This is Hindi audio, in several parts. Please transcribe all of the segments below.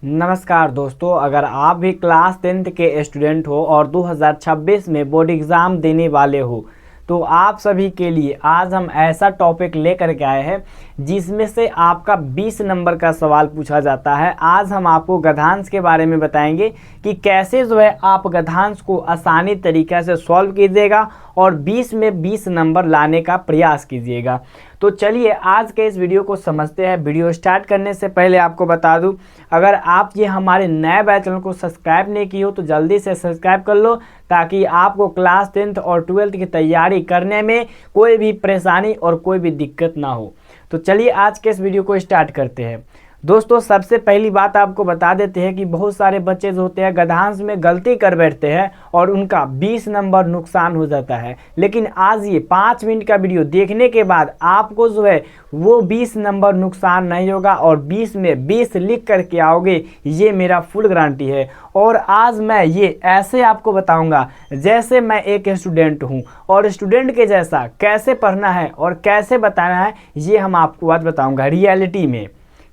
नमस्कार दोस्तों, अगर आप भी क्लास 10th के स्टूडेंट हो और 2026 में बोर्ड एग्ज़ाम देने वाले हो तो आप सभी के लिए आज हम ऐसा टॉपिक लेकर के आए हैं जिसमें से आपका 20 नंबर का सवाल पूछा जाता है। आज हम आपको गद्यांश के बारे में बताएंगे कि कैसे जो है आप गद्यांश को आसानी तरीक़े से सॉल्व कीजिएगा और 20 में 20 नंबर लाने का प्रयास कीजिएगा। तो चलिए आज के इस वीडियो को समझते हैं। वीडियो स्टार्ट करने से पहले आपको बता दूं, अगर आप ये हमारे नए बैच चैनल को सब्सक्राइब नहीं की हो तो जल्दी से सब्सक्राइब कर लो ताकि आपको क्लास 10th और 12th की तैयारी करने में कोई भी परेशानी और कोई भी दिक्कत ना हो। तो चलिए आज के इस वीडियो को स्टार्ट करते हैं। दोस्तों, सबसे पहली बात आपको बता देते हैं कि बहुत सारे बच्चे जो होते हैं गद्यांश में गलती कर बैठते हैं और उनका 20 नंबर नुकसान हो जाता है। लेकिन आज ये 5 मिनट का वीडियो देखने के बाद आपको जो है वो 20 नंबर नुकसान नहीं होगा और 20 में 20 लिख करके आओगे, ये मेरा फुल गारंटी है। और आज मैं ये ऐसे आपको बताऊंगा जैसे मैं एक स्टूडेंट हूँ और स्टूडेंट के जैसा कैसे पढ़ना है और कैसे बताना है ये हम आपको आज बताऊंगा। रियलिटी में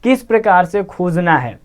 किस प्रकार से खोजना है।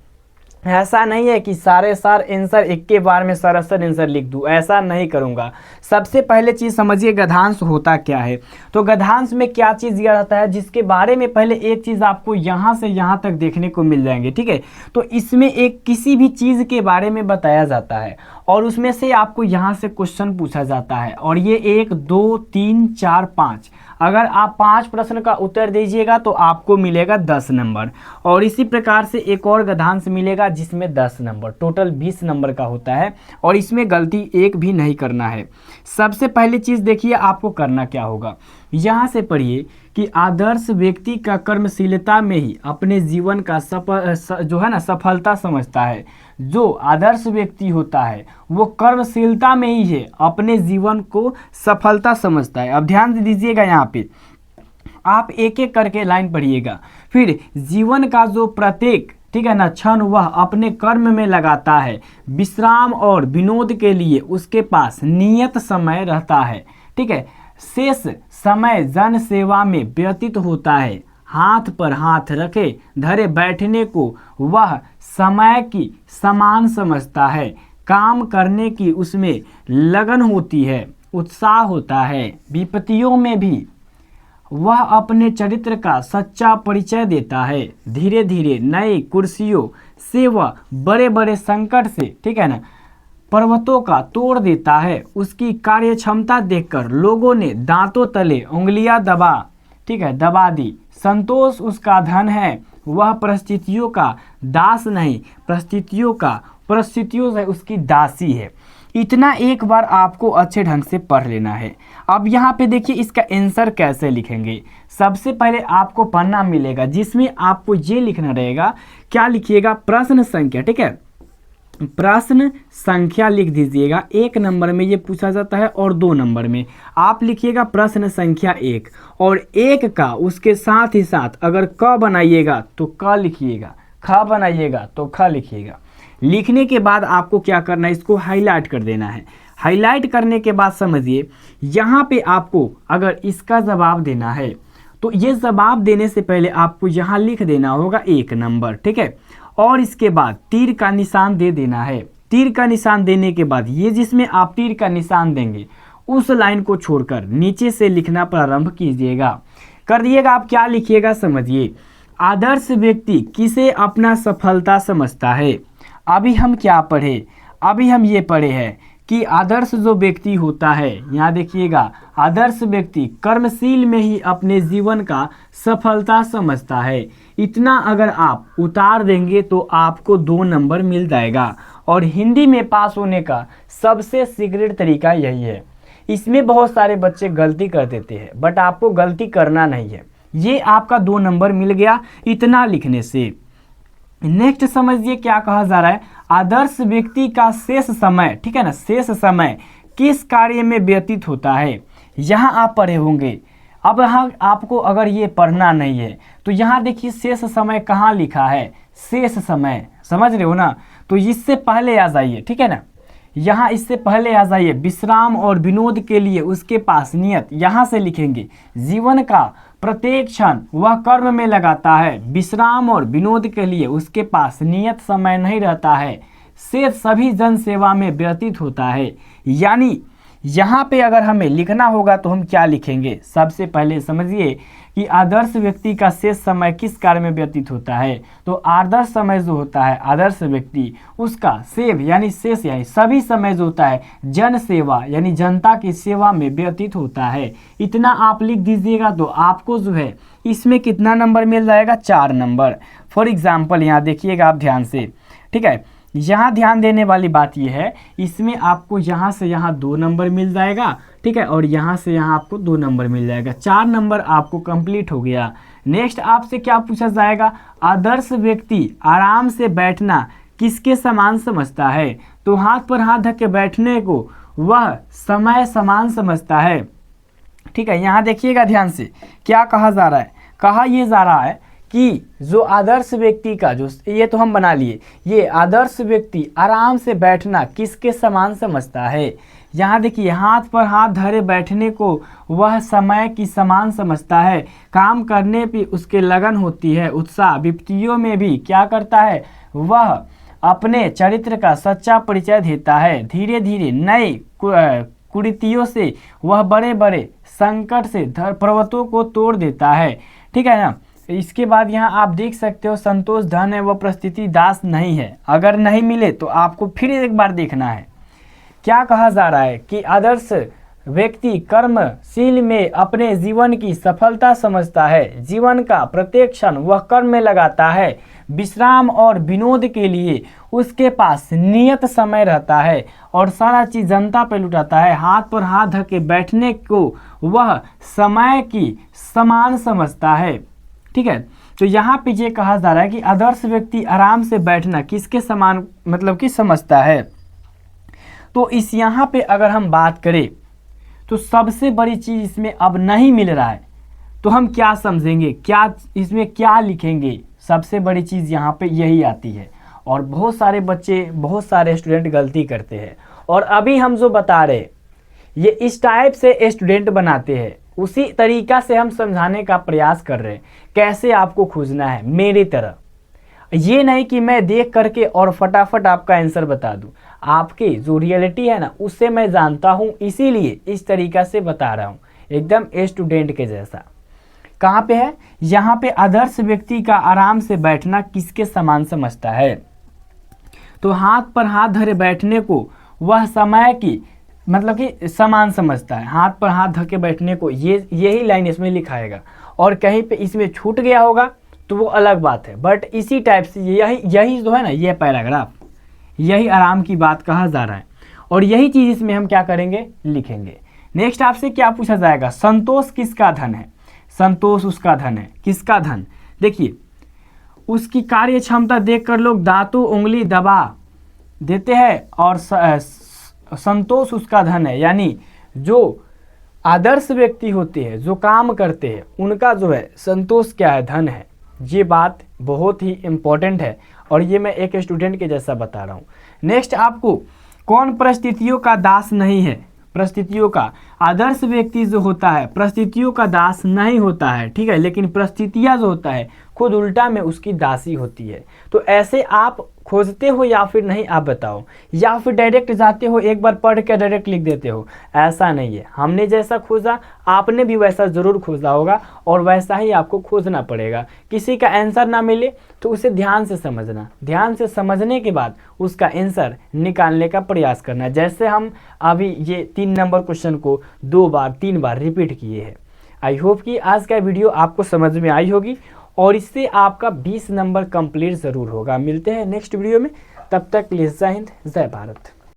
ऐसा नहीं है कि सारे आंसर एक के बार में सरासर आंसर लिख दूं, ऐसा नहीं करूंगा। सबसे पहले चीज़ समझिए गद्यांश होता क्या है। तो गद्यांश में क्या चीज़ दिया जाता है जिसके बारे में पहले एक चीज़ आपको यहाँ से यहाँ तक देखने को मिल जाएंगे, ठीक है। तो इसमें एक किसी भी चीज़ के बारे में बताया जाता है और उसमें से आपको यहाँ से क्वेश्चन पूछा जाता है और ये 1 2 3 4 5, अगर आप 5 प्रश्न का उत्तर दीजिएगा तो आपको मिलेगा 10 नंबर। और इसी प्रकार से एक और गद्यांश मिलेगा जिसमें 10 नंबर, टोटल 20 नंबर का होता है और इसमें गलती एक भी नहीं करना है। सबसे पहली चीज़ देखिए आपको करना क्या होगा, यहाँ से पढ़िए कि आदर्श व्यक्ति का कर्मशीलता में ही अपने जीवन का सफलता समझता है। जो आदर्श व्यक्ति होता है वो कर्मशीलता में ही है अपने जीवन को सफलता समझता है। अब ध्यान दीजिएगा, यहाँ पे आप एक एक करके लाइन पढ़िएगा। फिर जीवन का जो प्रत्येक, ठीक है ना, क्षण वह अपने कर्म में लगाता है। विश्राम और विनोद के लिए उसके पास नियत समय रहता है, ठीक है। शेष समय जन सेवा में व्यतीत होता है। हाथ पर हाथ रखे धरे बैठने को वह समय की समान समझता है। काम करने की उसमें लगन होती है, उत्साह होता है। विपत्तियों में भी वह अपने चरित्र का सच्चा परिचय देता है। धीरे धीरे नई कुर्सियों से वह बड़े बड़े संकट से, ठीक है ना, पर्वतों का तोड़ देता है। उसकी कार्य क्षमता देखकर लोगों ने दांतों तले उंगलियां दबा दी। संतोष उसका धन है, वह परिस्थितियों का दास नहीं, परिस्थितियों से उसकी दासी है। इतना एक बार आपको अच्छे ढंग से पढ़ लेना है। अब यहाँ पे देखिए इसका आंसर कैसे लिखेंगे। सबसे पहले आपको पन्ना मिलेगा जिसमें आपको ये लिखना रहेगा, क्या लिखिएगा, प्रश्न संख्या, ठीक है। प्रश्न संख्या लिख दीजिएगा। 1 नंबर में ये पूछा जाता है और 2 नंबर में आप लिखिएगा प्रश्न संख्या 1 और 1 का उसके साथ ही साथ अगर क बनाइएगा तो क लिखिएगा, ख बनाइएगा तो ख लिखिएगा। लिखने के बाद आपको क्या करना है, इसको हाईलाइट कर देना है। हाईलाइट करने के बाद समझिए यहाँ पे आपको अगर इसका जवाब देना है तो ये जवाब देने से पहले आपको यहाँ लिख देना होगा 1 नंबर, ठीक है। और इसके बाद तीर का निशान दे देना है। तीर का निशान देने के बाद ये जिसमें आप तीर का निशान देंगे उस लाइन को छोड़कर नीचे से लिखना प्रारंभ कीजिएगा। कर दिएगा। आप क्या लिखिएगा समझिए, आदर्श व्यक्ति किसे अपना सफलता समझता है। अभी हम क्या पढ़े, अभी हम ये पढ़े हैं कि आदर्श जो व्यक्ति होता है, यहाँ देखिएगा, आदर्श व्यक्ति कर्मशील में ही अपने जीवन का सफलता समझता है। इतना अगर आप उतार देंगे तो आपको 2 नंबर मिल जाएगा। और हिंदी में पास होने का सबसे सीक्रेट तरीका यही है। इसमें बहुत सारे बच्चे गलती कर देते हैं बट आपको गलती करना नहीं है। ये आपका 2 नंबर मिल गया इतना लिखने से। नेक्स्ट समझिए क्या कहा जा रहा है, आदर्श व्यक्ति का शेष समय, ठीक है ना, शेष समय किस कार्य में व्यतीत होता है। यहाँ आप पढ़े होंगे। अब यहाँ आपको अगर ये पढ़ना नहीं है तो यहाँ देखिए शेष समय कहाँ लिखा है, शेष समय, समझ रहे हो ना। तो इससे पहले आ जाइए, ठीक है ना, यहाँ इससे पहले आ जाइए। विश्राम और विनोद के लिए उसके पास नियत, यहाँ से लिखेंगे जीवन का प्रत्येक क्षण वह कर्म में लगाता है, विश्राम और विनोद के लिए उसके पास नियत समय नहीं रहता है, शेष सभी जन सेवा में व्यतीत होता है। यानी यहाँ पे अगर हमें लिखना होगा तो हम क्या लिखेंगे? सबसे पहले समझिए कि आदर्श व्यक्ति का शेष समय किस कार्य में व्यतीत होता है। तो आदर्श समय जो होता है, आदर्श व्यक्ति, उसका सेव यानी शेष यानी सभी समय जो होता है जन सेवा यानी जनता की सेवा में व्यतीत होता है। इतना आप लिख दीजिएगा तो आपको जो है इसमें कितना नंबर मिल जाएगा? 4 नंबर। फॉर एग्जाम्पल यहाँ देखिएगा आप ध्यान से, ठीक है। यहाँ ध्यान देने वाली बात यह है, इसमें आपको यहाँ से यहाँ 2 नंबर मिल जाएगा, ठीक है, और यहाँ से यहाँ आपको 2 नंबर मिल जाएगा। 4 नंबर आपको कंप्लीट हो गया। नेक्स्ट आपसे क्या पूछा जाएगा? आदर्श व्यक्ति आराम से बैठना किसके समान समझता है? तो हाथ पर हाथ धक के बैठने को वह समय समान समझता है, ठीक है। यहाँ देखिएगा ध्यान से क्या कहा जा रहा है। कहा यह जा रहा है कि जो आदर्श व्यक्ति का जो ये तो हम बना लिए, ये आदर्श व्यक्ति आराम से बैठना किसके समान समझता है। यहाँ देखिए हाथ पर हाथ धरे बैठने को वह समय की समान समझता है, काम करने पे उसके लगन होती है, उत्साह, विपत्तियों में भी क्या करता है, वह अपने चरित्र का सच्चा परिचय देता है। धीरे धीरे नए कुरीतियों से वह बड़े बड़े संकट से पर्वतों को तोड़ देता है, ठीक है ना। इसके बाद यहाँ आप देख सकते हो संतोष धन है, वह परिस्थिति दास नहीं है। अगर नहीं मिले तो आपको फिर एक बार देखना है। क्या कहा जा रहा है कि आदर्श व्यक्ति कर्मशील में अपने जीवन की सफलता समझता है, जीवन का प्रत्येक क्षण वह कर्म में लगाता है, विश्राम और विनोद के लिए उसके पास नियत समय रहता है और सारा चीज जनता पर लुटाता है। हाथ पर हाथ धर के बैठने को वह समय की समान समझता है, ठीक है। तो यहाँ पे ये कहा जा रहा है कि आदर्श व्यक्ति आराम से बैठना किसके समान मतलब कि समझता है। तो इस यहाँ पे अगर हम बात करें तो सबसे बड़ी चीज़ इसमें अब नहीं मिल रहा है, तो हम क्या समझेंगे, क्या इसमें क्या लिखेंगे? सबसे बड़ी चीज़ यहाँ पे यही आती है और बहुत सारे बच्चे, बहुत सारे स्टूडेंट गलती करते हैं। और अभी हम जो बता रहे ये इस टाइप से स्टूडेंट बनाते हैं, उसी तरीका से हम समझाने का प्रयास कर रहे हैं कैसे आपको खोजना है मेरी तरह। ये नहीं कि मैं देख करके और फटाफट आपका आंसर बता दूं। आपकी जो रियलिटी है ना उससे मैं जानता हूं, इसीलिए इस तरीका से बता रहा हूं, एकदम स्टूडेंट के जैसा। कहाँ पे है? यहाँ पे आदर्श व्यक्ति का आराम से बैठना किसके समान समझता है? तो हाथ पर हाथ धरे बैठने को वह समय की मतलब कि समान समझता है। हाथ पर हाथ धके बैठने को यही लाइन इसमें लिखाएगा, और कहीं पे इसमें छूट गया होगा तो वो अलग बात है, बट इसी टाइप से यही जो है ना, ये पैराग्राफ, यही आराम की बात कहा जा रहा है और यही चीज़ इसमें हम क्या करेंगे, लिखेंगे। नेक्स्ट आपसे क्या पूछा जाएगा? संतोष किसका धन है? संतोष उसका धन है। किसका धन? देखिए उसकी कार्य क्षमता देखकर लोग दांतों उंगली दबा देते हैं और संतोष उसका धन है। यानी जो आदर्श व्यक्ति होते हैं, जो काम करते हैं, उनका जो है संतोष क्या है, धन है। ये बात बहुत ही इम्पोर्टेंट है और ये मैं एक स्टूडेंट के जैसा बता रहा हूँ। नेक्स्ट आपको कौन परिस्थितियों का दास नहीं है? परिस्थितियों का, आदर्श व्यक्ति जो होता है परिस्थितियों का दास नहीं होता है, ठीक है, लेकिन परिस्थितियाँ जो होता है खुद उल्टा में उसकी दासी होती है। तो ऐसे आप खोजते हो या फिर नहीं, आप बताओ, या फिर डायरेक्ट जाते हो एक बार पढ़ के डायरेक्ट लिख देते हो? ऐसा नहीं है, हमने जैसा खोजा आपने भी वैसा ज़रूर खोजा होगा और वैसा ही आपको खोजना पड़ेगा। किसी का आंसर ना मिले तो उसे ध्यान से समझना, ध्यान से समझने के बाद उसका आंसर निकालने का प्रयास करना। जैसे हम अभी ये 3 नंबर क्वेश्चन को 2 बार 3 बार रिपीट किए हैं। आई होप कि आज का वीडियो आपको समझ में आई होगी और इससे आपका 20 नंबर कंप्लीट ज़रूर होगा। मिलते हैं नेक्स्ट वीडियो में, तब तक के लिए जय हिंद, जय भारत।